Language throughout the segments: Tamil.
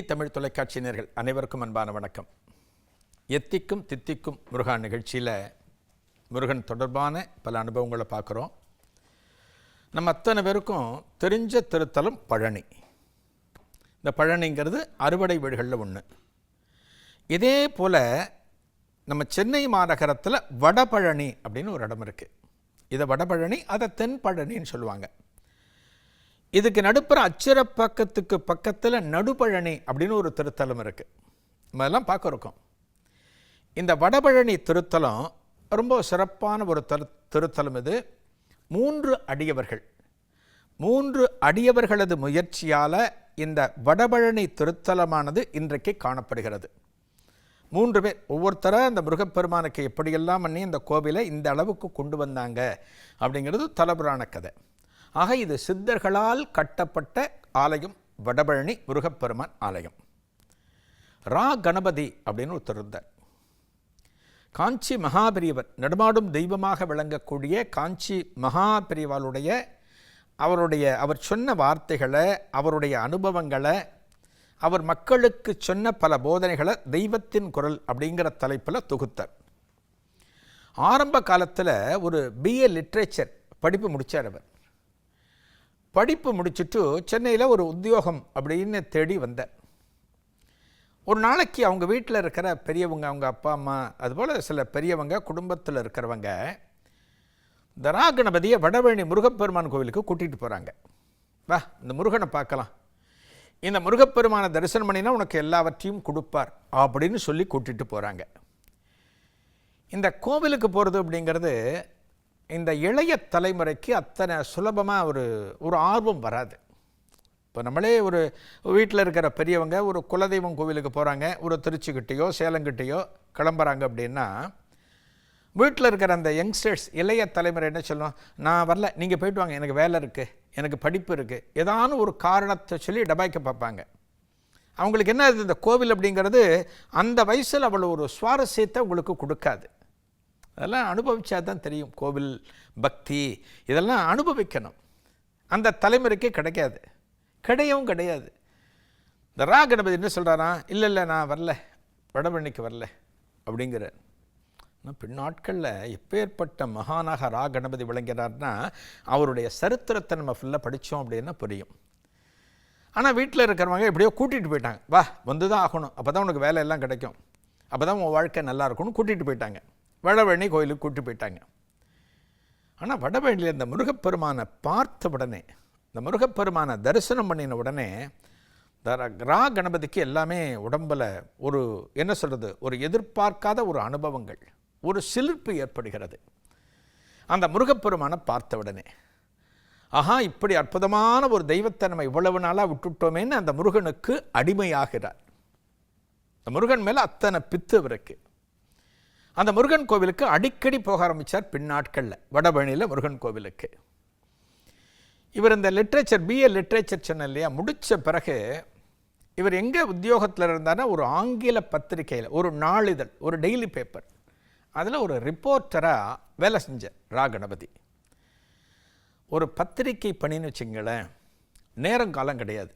டிடி தமிழ் தொலைக்காட்சியினர்கள் அனைவருக்கும் அன்பான வணக்கம். எத்திக்கும் தித்திக்கும் முருகா நிகழ்ச்சியில் முருகன் தொடர்பான பல அனுபவங்களை பார்க்குறோம். நம்ம அத்தனை பேருக்கும் தெரிஞ்ச திருத்தலம் பழனி. இந்த பழனிங்கிறது அறுபடை வீடுகளில் ஒன்று. இதே போல் நம்ம சென்னை மாநகரத்தில் வடபழனி அப்படின்னு ஒரு இடம் இருக்குது. இதை வடபழனி, அதை தென்பழனின்னு சொல்லுவாங்க. இதுக்கு நடுப்புற அச்சிரப்பாக்கத்துக்கு பக்கத்தில் நடுபழனி அப்படின்னு ஒரு திருத்தலம் இருக்குது. நம்ம எல்லாம் பார்க்க இருக்கோம். இந்த வடபழனி திருத்தலம் ரொம்ப சிறப்பான ஒரு திருத்தலம். இது 3 அடியவர்கள், 3 அடியவர்களது முயற்சியால் இந்த வடபழனி திருத்தலமானது இன்றைக்கு காணப்படுகிறது. 3 பேர் ஒவ்வொருத்தராக இந்த முருகப்பெருமானுக்கு எப்படியெல்லாம் பண்ணி இந்த கோவிலை இந்த அளவுக்கு கொண்டு வந்தாங்க அப்படிங்கிறது தலபுராண கதை. ஆக இது சித்தர்களால் கட்டப்பட்ட ஆலயம் வடபழனி முருகப்பெருமான் ஆலயம். ரா கணபதி அப்படின்னு ஒருத்தர் இருந்தார். காஞ்சி மகாபெரியவர், நடுமாடும் தெய்வமாக விளங்கக்கூடிய காஞ்சி மகாபெரியவாளுடைய அவர் சொன்ன வார்த்தைகளை, அவருடைய அனுபவங்களை, அவர் மக்களுக்கு சொன்ன பல போதனைகளை தெய்வத்தின் குரல் அப்படிங்கிற தலைப்பில் தொகுத்தார். ஆரம்ப காலத்தில் ஒரு BA லிட்ரேச்சர் படிப்பு முடித்தார். அவர் படிப்பு முடிச்சுட்டு சென்னையில் ஒரு உத்தியோகம் அப்படின்னு தேடி வந்தார். ஒரு நாளைக்கு அவங்க வீட்டில் இருக்கிற பெரியவங்க, அவங்க அப்பா அம்மா, அதுபோல் சில பெரியவங்க குடும்பத்தில் இருக்கிறவங்க இந்த ரா கணபதியை வடபழனி முருகப்பெருமான் கோவிலுக்கு கூட்டிகிட்டு போகிறாங்க. வா, இந்த முருகனை பார்க்கலாம், இந்த முருகப்பெருமானை தரிசனம் பண்ணினா உனக்கு எல்லாவற்றையும் கொடுப்பார் அப்படின்னு சொல்லி கூட்டிகிட்டு போகிறாங்க. இந்த கோவிலுக்கு போகிறது அப்படிங்கிறது இந்த இளைய தலைமுறைக்கு அத்தனை சுலபமாக ஒரு ஆர்வம் வராது. இப்போ நம்மளே ஒரு வீட்டில் இருக்கிற பெரியவங்க ஒரு குலதெய்வம் கோவிலுக்கு போகிறாங்க, ஒரு திருச்சிக்கிட்டேயோ சேலங்கிட்டேயோ கிளம்புறாங்க அப்படின்னா வீட்டில் இருக்கிற அந்த யங்ஸ்டர்ஸ், இளைய தலைமுறை என்ன சொல்லுவோம், நான் வரல, நீங்கள் போயிட்டு வாங்க, எனக்கு வேலை இருக்குது, எனக்கு படிப்பு இருக்குது, ஏதான ஒரு காரணத்தை சொல்லி டபாய்க்க பார்ப்பாங்க. அவங்களுக்கு என்ன, இந்த கோவில் அப்படிங்கிறது அந்த வயசில் அவ்வளோ ஒரு சுவாரஸ்யத்தை உங்களுக்கு கொடுக்காது. அதெல்லாம் அனுபவிச்சா தான் தெரியும். கோவில் பக்தி இதெல்லாம் அனுபவிக்கணும். அந்த தலைமுறைக்கு கிடையவும் கிடையாது. இந்த ரா கணபதி என்ன சொல்கிறாரா, இல்லை நான் வரல, வடபழனிக்கு வரல அப்படிங்கிற. பின்னாட்களில் எப்பேற்பட்ட மகானாக ரா கணபதி விளங்கிறார்னா அவருடைய சரித்திரத்தை நம்ம ஃபுல்லாக படித்தோம் அப்படின்னா புரியும். ஆனால் வீட்டில் இருக்கிறவங்க எப்படியோ கூட்டிகிட்டு போயிட்டாங்க. வா, வந்து தான் ஆகணும், அப்போ தான் உனக்கு வேலை எல்லாம் கிடைக்கும், அப்போ தான் உன் வாழ்க்கை நல்லா இருக்கும்னு கூட்டிகிட்டு போயிட்டாங்க. வடபழனி கோயிலுக்கு கூட்டி போயிட்டாங்க. ஆனால் வடபழனியில் இந்த முருகப்பெருமானை பார்த்த உடனே, இந்த முருகப்பெருமானை தரிசனம் பண்ணின உடனே ரா கணபதிக்கு எல்லாமே உடம்பில் ஒரு என்ன சொல்கிறது, ஒரு எதிர்பார்க்காத ஒரு அனுபவங்கள், ஒரு சிலிர்ப்பு ஏற்படுகிறது. அந்த முருகப்பெருமானை பார்த்த உடனே ஆஹா, இப்படி அற்புதமான ஒரு தெய்வத்தை நம்ம இவ்வளவு நாளாக விட்டுட்டோமேன்னு அந்த முருகனுக்கு அடிமையாகிறார். அந்த முருகன் மேலே அத்தனை பித்து இருக்கு. அந்த முருகன் கோவிலுக்கு அடிக்கடி போக ஆரம்பித்தார் பின்னாட்களில். வடபழனியில் முருகன் கோவிலுக்கு இவர் இந்த லிட்ரேச்சர், BA லிட்ரேச்சர் சொன்ன இல்லையா, முடித்த பிறகு இவர் எங்கே உத்தியோகத்தில் இருந்தார்னா ஒரு ஆங்கில பத்திரிகையில், ஒரு நாளிதழ், ஒரு டெய்லி பேப்பர், அதில் ஒரு ரிப்போர்ட்டராக வேலை செஞ்சார் ரா கணபதி. ஒரு பத்திரிகை பணின்னு வச்சுங்களேன், நேரம் காலம் கிடையாது.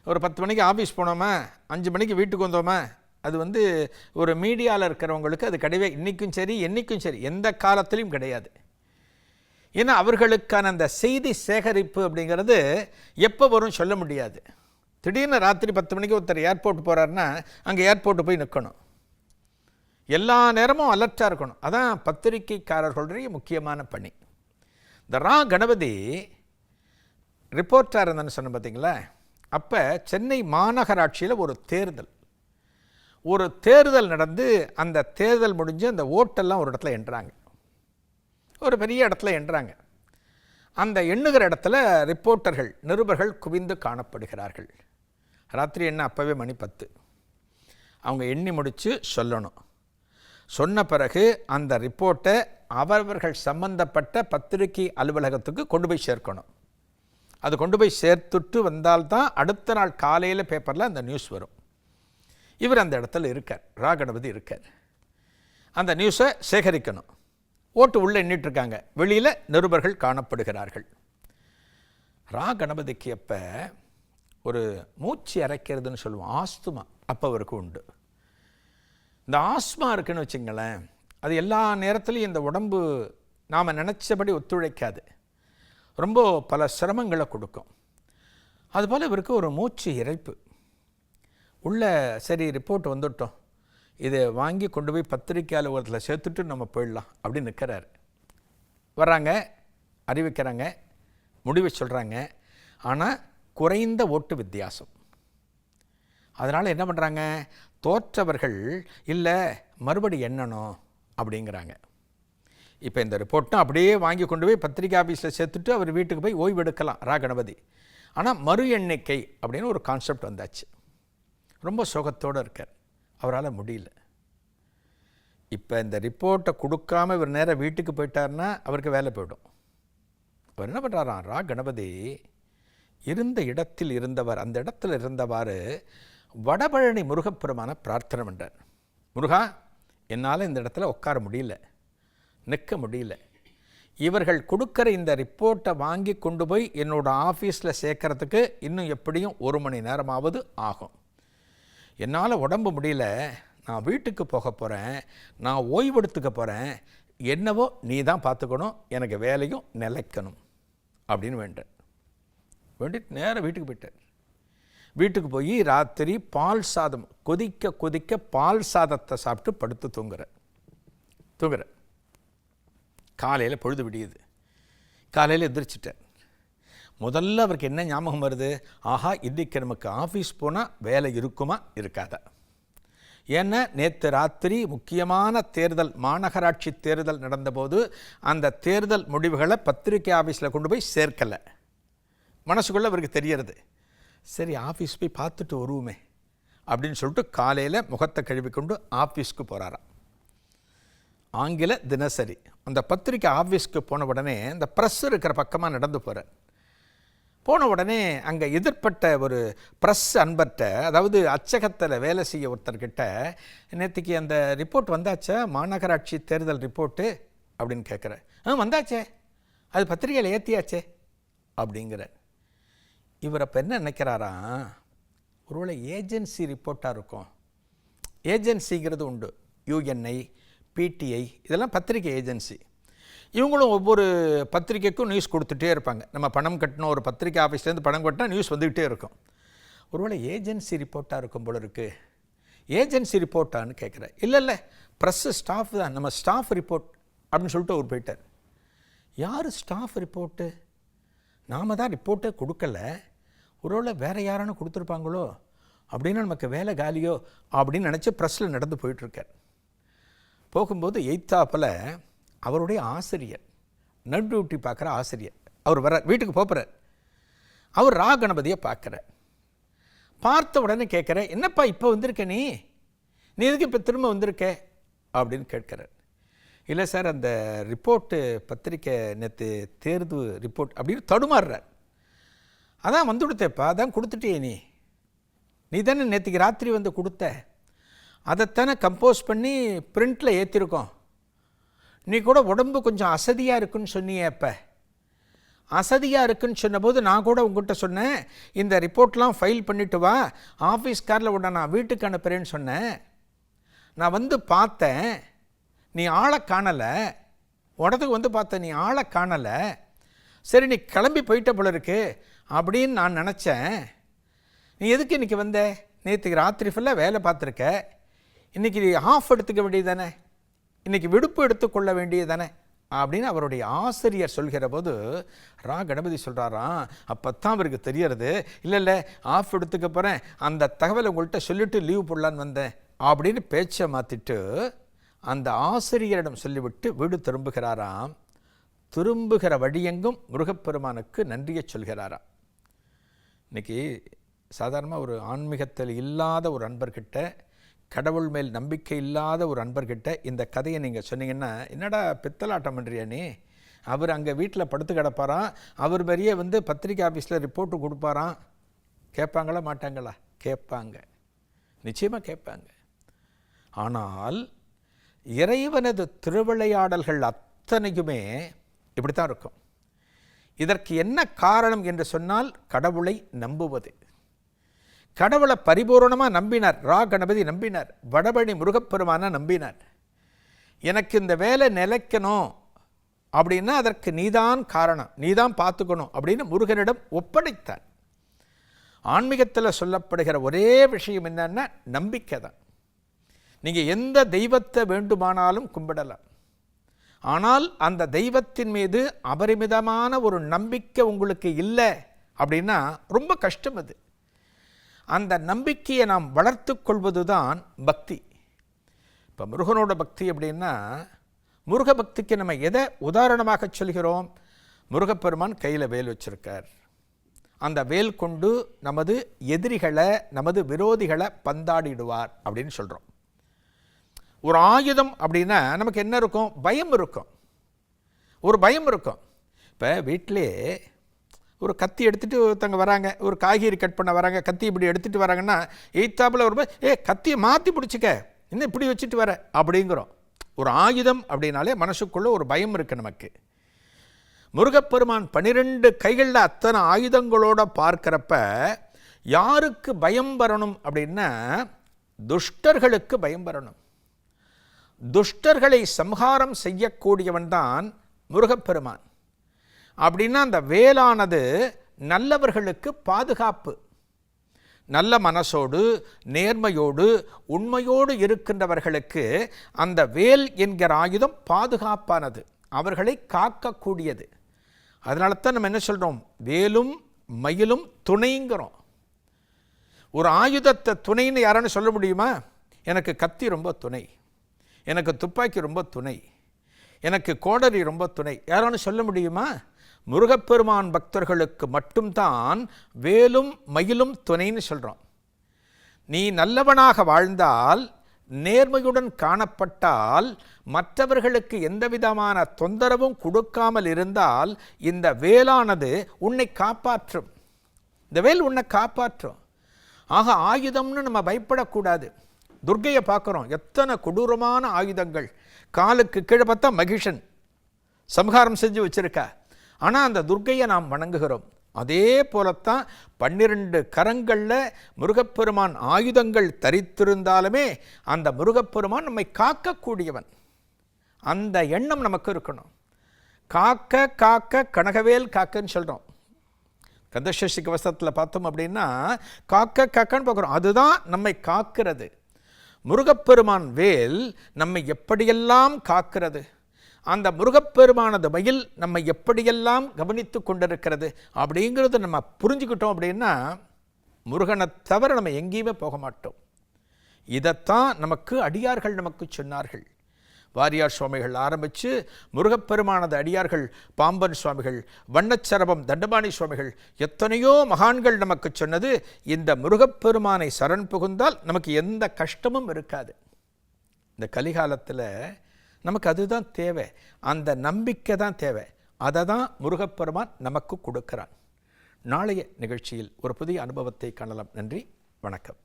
ஒரு 10 மணிக்கு ஆஃபீஸ் போனோமா, 5 மணிக்கு வீட்டுக்கு வந்தோமா, அது ஒரு மீடியாவில் இருக்கிறவங்களுக்கு அது கிடையவே, இன்றைக்கும் சரி என்றைக்கும் சரி எந்த காலத்திலையும் கிடையாது. ஏன்னா அவர்களுக்கான அந்த செய்தி சேகரிப்பு அப்படிங்கிறது எப்போ வரும் சொல்ல முடியாது. திடீர்னு ராத்திரி 10 மணிக்கு ஒருத்தர் ஏர்போர்ட் போகிறாருன்னா அங்கே ஏர்போர்ட்டு போய் நிற்கணும், எல்லா நேரமும் அலர்ட்டாக இருக்கணும். அதான் பத்திரிகைக்காரர்களுடைய முக்கியமான பணி. இந்த ரா கணபதி ரிப்போர்ட்டாக இருந்தான்னு சொன்ன பார்த்தீங்களா, அப்போ சென்னை மாநகராட்சியில் ஒரு தேர்தல் நடந்து, அந்த தேர்தல் முடிஞ்சு அந்த ஓட்டெல்லாம் ஒரு இடத்துல எண்ணுறாங்க, ஒரு பெரிய இடத்துல எண்ணுறாங்க. அந்த எண்ணுகிற இடத்துல ரிப்போர்ட்டர்கள், நிருபர்கள் குவிந்து காணப்படுகிறார்கள். ராத்திரி என்ன, அப்போவே மணி 10. அவங்க எண்ணி முடித்து சொல்லணும். சொன்ன பிறகு அந்த ரிப்போர்ட்டை அவர்கள் சம்பந்தப்பட்ட பத்திரிகை அலுவலகத்துக்கு கொண்டு போய் சேர்க்கணும். அது கொண்டு போய் சேர்த்துட்டு வந்தால்தான் அடுத்த நாள் காலையில் பேப்பரில் அந்த நியூஸ் வரும். இவர் அந்த இடத்துல இருக்கார், ரா கணபதி இருக்கார். அந்த நியூஸை சேகரிக்கணும். ஓட்டு உள்ளே எண்ணிட்டுருக்காங்க, வெளியில் நிருபர்கள் காணப்படுகிறார்கள். ரா கணபதிக்கு அப்போ ஒரு மூச்சு இறைக்கிறதுன்னு சொல்லுவோம், ஆஸ்துமா அப்போ அவருக்கு உண்டு. இந்த ஆஸ்மா இருக்குன்னு வச்சுங்களேன், அது எல்லா நேரத்துலையும் இந்த உடம்பு நாம் நினச்சபடி ஒத்துழைக்காது, ரொம்ப பல சிரமங்களை கொடுக்கும். அதுபோல் இவருக்கு ஒரு மூச்சு இறைப்பு உள்ள. சரி, ரிப்போர்ட் வந்துட்டோம், இதை வாங்கி கொண்டு போய் பத்திரிக்கை அலுவலகத்தில் சேர்த்துட்டு நம்ம போயிடலாம் அப்படின்னு நிற்கிறாரு. வர்றாங்க, அறிவிக்கிறாங்க, முடிவை சொல்கிறாங்க. ஆனால் குறைந்த ஓட்டு வித்தியாசம். அதனால் என்ன பண்ணுறாங்க, தோற்றவர்கள் இல்லை மறுபடி எண்ணணும் அப்படிங்கிறாங்க. இப்போ இந்த ரிப்போர்ட்டும் அப்படியே வாங்கி கொண்டு போய் பத்திரிக்கை ஆஃபீஸில் சேர்த்துட்டு அவர் வீட்டுக்கு போய் ஓய்வு எடுக்கலாம் ரா கணபதி. ஆனால் மறு எண்ணிக்கை அப்படின்னு ஒரு கான்செப்ட் வந்தாச்சு. ரொம்ப சோகத்தோடு இருக்கார், அவரால் முடியல. இப்போ இந்த ரிப்போர்ட்டை கொடுக்காமல் இவர் நேராக வீட்டுக்கு போயிட்டார்னா அவருக்கு வேலை போய்டும். அவர் என்ன பண்ணுறாராம், ரா கணபதி இருந்த இடத்தில் இருந்தவர், அந்த இடத்துல இருந்தவாறு வடபழனி முருகப்பெருமான பிரார்த்தனை பண்ணுறார். முருகா, என்னால் இந்த இடத்துல உட்கார முடியல, நிற்க முடியல. இவர்கள் கொடுக்குற இந்த ரிப்போர்ட்டை வாங்கி கொண்டு போய் என்னோட ஆஃபீஸில் சேர்க்கறதுக்கு இன்னும் எப்படியும் 1 மணி நேரமாவது ஆகும். என்னால் உடம்பு முடியல, நான் வீட்டுக்கு போக போகிறேன், நான் ஓய்வெடுத்துக்க போகிறேன், என்னவோ நீ தான் பார்த்துக்கணும், எனக்கு வேலையும் நிலைக்கணும் அப்படின்னு வேண்டிட்டு நேராக வீட்டுக்கு போயிட்டார். வீட்டுக்கு போய் ராத்திரி பால் சாதம் கொதிக்க கொதிக்க பால் சாதத்தை சாப்பிட்டு படுத்து தூங்குற. காலையில் பொழுது விடியுது. காலையில் எந்திரிச்சிட்டார். முதல்ல அவருக்கு என்ன ஞாபகம் வருது, ஆஹா இன்றைக்கு நமக்கு ஆஃபீஸ் போனால் வேலை இருக்குமா இருக்காதா. ஏன்னா நேற்று ராத்திரி முக்கியமான தேர்தல், மாநகராட்சி தேர்தல் நடந்தபோது அந்த தேர்தல் முடிவுகளை பத்திரிக்கை ஆஃபீஸில் கொண்டு போய் சேர்க்கலை. மனசுக்குள்ளே அவருக்கு தெரியறது, சரி ஆஃபீஸ் போய் பார்த்துட்டு வருவோமே அப்படின்னு சொல்லிட்டு காலையில் முகத்தை கழுவிக்கொண்டு ஆஃபீஸ்க்கு போகிறாராம். ஆங்கில தினசரி அந்த பத்திரிக்கை ஆஃபீஸ்க்கு போன உடனே இந்த ப்ரெஸ் இருக்கிற பக்கமாக நடந்து போகிறார். போன உடனே அங்கே எதிர்பட்ட ஒரு ப்ரெஸ் அன்பர்கிட்ட, அதாவது அச்சகத்தில் வேலை செய்ய ஒருத்தர்கிட்ட, நேற்றுக்கு அந்த ரிப்போர்ட் வந்தாச்சா, மாநகராட்சி தேர்தல் ரிப்போர்ட்டு அப்படின்னு கேட்குறேன். வந்தாச்சே, அது பத்திரிகையில் ஏற்றியாச்சே அப்படிங்கிற. இவர் அப்போ என்ன நினைக்கிறாராம், ஒருவேளை ஏஜென்சி ரிப்போர்ட்டாக இருக்கும். ஏஜென்சிங்கிறது உண்டு, யுஎன்ஐ, பிடிஐ, இதெல்லாம் பத்திரிகை ஏஜென்சி. இவங்களும் ஒவ்வொரு பத்திரிக்கைக்கும் நியூஸ் கொடுத்துட்டே இருப்பாங்க. நம்ம பணம் கட்டணும், ஒரு பத்திரிக்கை ஆஃபீஸ்லேருந்து பணம் கட்டினா நியூஸ் வந்துக்கிட்டே இருக்கும். ஒருவேளை ஏஜென்சி ரிப்போர்ட்டாக இருக்கும் போல இருக்குது. ஏஜென்சி ரிப்போர்ட்டான்னு கேட்குறேன். இல்லை ப்ரெஸ்ஸு ஸ்டாஃப் தான், நம்ம ஸ்டாஃப் ரிப்போர்ட் அப்படின்னு சொல்லிட்டு அவர் போயிட்டார். யார் ஸ்டாஃப் ரிப்போர்ட்டு, நாம் தான் ரிப்போர்ட்டே கொடுக்கல, ஒருவேளை வேறு யாரானு கொடுத்துருப்பாங்களோ, அப்படின்னா நமக்கு வேலை காலியோ அப்படின்னு நினச்சி ப்ரெஸ்ஸில் நடந்து போயிட்டுருக்கார். போகும்போது எய்த்தாப்பில் அவருடைய ஆசிரியர், நட் டியூட்டி பார்க்குற ஆசிரியர், அவர் வர வீட்டுக்கு போகிறார். அவர் ரா கணபதியை பார்க்குறார். பார்த்த உடனே கேட்குற, என்னப்பா இப்போ வந்திருக்க நீ எதுக்கு இப்போ திரும்ப வந்திருக்க அப்படின்னு கேட்குறார். இல்லை சார், அந்த ரிப்போர்ட்டு பத்திரிக்கை நேற்று தேர்வு ரிப்போர்ட் அப்படின்னு தடுமாறுறார். அதான் வந்து கொடுத்தேப்பா, அதான் கொடுத்துட்டே, நீ தானே நேற்றுக்கு ராத்திரி வந்து கொடுத்த, அதைத்தானே கம்போஸ் பண்ணி பிரிண்டில் ஏற்றிருக்கோம். நீ கூட உடம்பு கொஞ்சம் அசதியாக இருக்குன்னு சொன்னியே, அப்போ அசதியாக இருக்குன்னு சொன்னபோது நான் கூட உங்கள்கிட்ட சொன்னேன், இந்த ரிப்போர்ட்லாம் ஃபைல் பண்ணிவிட்டு வா, ஆஃபீஸ் காரில் விட நான் வீட்டுக்கு அனுப்புகிறேன்னு சொன்னேன். நான் வந்து பார்த்தேன், நீ ஆளை காணலை, உடத்துக்கு வந்து பார்த்தேன், நீ ஆளை காணலை. சரி, நீ கிளம்பி போயிட்ட போல இருக்கு அப்படின்னு நான் நினச்சேன். நீ எதுக்கு இன்றைக்கி வந்த, நேற்றுக்கு ராத்திரி ஃபுல்லாக வேலை பார்த்துருக்க, இன்றைக்கி ஆஃப் எடுத்துக்க வேண்டியது தானே, இன்றைக்கி விடுப்பு எடுத்துக்கொள்ள வேண்டியது தானே அப்படின்னு அவருடைய ஆசிரியர் சொல்கிற போது ரா கணபதி சொல்கிறாராம், அப்போ தான் அவருக்கு தெரியறது, இல்லை ஆஃப் எடுத்துக்க போகிறேன், அந்த தகவலை உங்கள்கிட்ட சொல்லிவிட்டு லீவ் போடலான்னு வந்தேன் அப்படின்னு பேச்சை மாற்றிட்டு அந்த ஆசிரியரிடம் சொல்லிவிட்டு வீடு திரும்புகிறாராம். திரும்புகிற வழியெங்கும் முருகப்பெருமானுக்கு நன்றியை சொல்கிறாராம். இன்றைக்கி சாதாரணமாக ஒரு ஆன்மீகத்தில் இல்லாத ஒரு அன்பர்கிட்ட, கடவுள் மேல் நம்பிக்கை இல்லாத ஒரு அன்பர்கிட்ட இந்த கதையை நீங்கள் சொன்னீங்கன்னா, என்னடா பித்தலாட்டம் பண்ணுறியா நீ, அவர் அங்கே வீட்டில் படுத்து கிடப்பாராம், அவர் பெரிய வந்து பத்திரிக்கை ஆஃபீஸில் ரிப்போர்ட்டு கொடுப்பாராம், கேட்பாங்களா மாட்டாங்களா? கேட்பாங்க, நிச்சயமாக கேட்பாங்க. ஆனால் இறைவனது திருவிளையாடல்கள் அத்தனையுமே இப்படி தான் இருக்கும். இதற்கு என்ன காரணம் என்று சொன்னால் கடவுளை நம்புவது. கடவுளை பரிபூரணமாக நம்பினார். ரா கணபதி நம்பினார், வடபழனி முருகப்பெருமான நம்பினார். எனக்கு இந்த வேலை நிலைக்கணும் அப்படின்னா அதற்கு நீதான் காரணம், நீதான் பார்த்துக்கணும் அப்படின்னு முருகனிடம் ஒப்படைத்தார். ஆன்மீகத்தில் சொல்லப்படுகிற ஒரே விஷயம் என்னன்னா நம்பிக்கை தான். நீங்கள் எந்த தெய்வத்தை வேண்டுமானாலும் கும்பிடலாம், ஆனால் அந்த தெய்வத்தின் மீது அபரிமிதமான ஒரு நம்பிக்கை உங்களுக்கு இல்லை அப்படின்னா ரொம்ப கஷ்டம். அது அந்த நம்பிக்கையை நாம் வளர்த்து கொள்வது தான் பக்தி. இப்போ முருகனோட பக்தி அப்படின்னா, முருக பக்திக்கு நம்ம எதை உதாரணமாக சொல்கிறோம்? முருகப்பெருமான் கையில் வேல் வச்சிருக்கார். அந்த வேல் கொண்டு நமது எதிரிகளை, நமது விரோதிகளை பந்தாடிடுவார் அப்படின்னு சொல்கிறோம். ஒரு ஆயுதம் அப்படின்னா நமக்கு என்ன இருக்கும்? பயம் இருக்கும், ஒரு பயம் இருக்கும். இப்போ வீட்டிலே ஒரு கத்தி எடுத்துகிட்டு ஒருத்தவங்க வராங்க, ஒரு காய்கறி கட் பண்ண வராங்க, கத்தி இப்படி எடுத்துகிட்டு வராங்கன்னா எய்த்தாப்பில் ஒரு கத்தியை மாற்றி பிடிச்சிக்க, இன்னும் இப்படி வச்சுட்டு வர அப்படிங்கிறோம். ஒரு ஆயுதம் அப்படின்னாலே மனசுக்குள்ளே ஒரு பயம் இருக்குது நமக்கு. முருகப்பெருமான் 12 கைகளில் அத்தனை ஆயுதங்களோட பார்க்கிறப்ப யாருக்கு பயம் வரணும் அப்படின்னா துஷ்டர்களுக்கு பயம் வரணும். துஷ்டர்களை சம்ஹாரம் செய்யக்கூடியவன் தான் முருகப்பெருமான். அப்படின்னா அந்த வேலானது நல்லவர்களுக்கு பாதுகாப்பு. நல்ல மனசோடு, நேர்மையோடு, உண்மையோடு இருக்கின்றவர்களுக்கு அந்த வேல் என்கிற ஆயுதம் பாதுகாப்பானது, அவர்களை காக்கக்கூடியது. அதனால தான் நம்ம என்ன சொல்கிறோம்? வேலும் மயிலும் துணைங்கிறோம். ஒரு ஆயுதத்தை துணைன்னு யாரானு சொல்ல முடியுமா? எனக்கு கத்தி ரொம்ப துணை, எனக்கு துப்பாக்கி ரொம்ப துணை, எனக்கு கோடரி ரொம்ப துணை, யாரானு சொல்ல முடியுமா? முருகப்பெருமான் பக்தர்களுக்கு மட்டும்தான் வேலும் மயிலும் துணைன்னு சொல்கிறோம். நீ நல்லவனாக வாழ்ந்தால், நேர்மையுடன் காணப்பட்டால், மற்றவர்களுக்கு எந்த விதமான தொந்தரவும் கொடுக்காமல் இருந்தால் இந்த வேலானது உன்னை காப்பாற்றும். இந்த வேல் உன்னை காப்பாற்றும். ஆக ஆயுதம்னு நம்ம பயப்படக்கூடாது. துர்க்கையை பார்க்குறோம், எத்தனை கொடூரமான ஆயுதங்கள். காலுக்கு கீழே பார்த்தா மகிஷன் சம்ஹாரம் செஞ்சு வச்சிருக்கா. ஆனால் அந்த துர்க்கையை நாம் வணங்குகிறோம். அதே போலத்தான் 12 கரங்களில் முருகப்பெருமான் ஆயுதங்கள் தரித்திருந்தாலுமே அந்த முருகப்பெருமான் நம்மை காக்கக்கூடியவன். அந்த எண்ணம் நமக்கு இருக்கணும். காக்க காக்க கனகவேல் காக்கன்னு சொல்கிறோம். கந்தசஷ்டி கவசத்தில் பார்த்தோம் அப்படின்னா காக்க காக்கன்னு பார்க்குறோம். அதுதான் நம்மை காக்கிறது. முருகப்பெருமான் வேல் நம்மை எப்படியெல்லாம் காக்கிறது, அந்த முருகப்பெருமானது மயில் நம்ம எப்படியெல்லாம் கவனித்து கொண்டிருக்கிறது அப்படிங்கிறது நம்ம புரிஞ்சுக்கிட்டோம் அப்படின்னா முருகனை தவிர நம்ம எங்கேயுமே போக மாட்டோம். இதைத்தான் நமக்கு அடியார்கள் நமக்கு சொன்னார்கள். வாரியார் சுவாமிகள் ஆரம்பித்து முருகப்பெருமானது அடியார்கள் பாம்பன் சுவாமிகள், வண்ணச்சரபம் தண்டபாணி சுவாமிகள், எத்தனையோ மகான்கள் நமக்கு சொன்னது, இந்த முருகப்பெருமானை சரண் புகுந்தால் நமக்கு எந்த கஷ்டமும் இருக்காது. இந்த கலிகாலத்தில் நமக்கு அதுதான் தேவை, அந்த நம்பிக்கை தான் தேவை. அதை தான் முருகப்பெருமான் நமக்கு கொடுக்கிறான். நாளைய நிகழ்ச்சியில் ஒரு புதிய அனுபவத்தை காணலாம். நன்றி, வணக்கம்.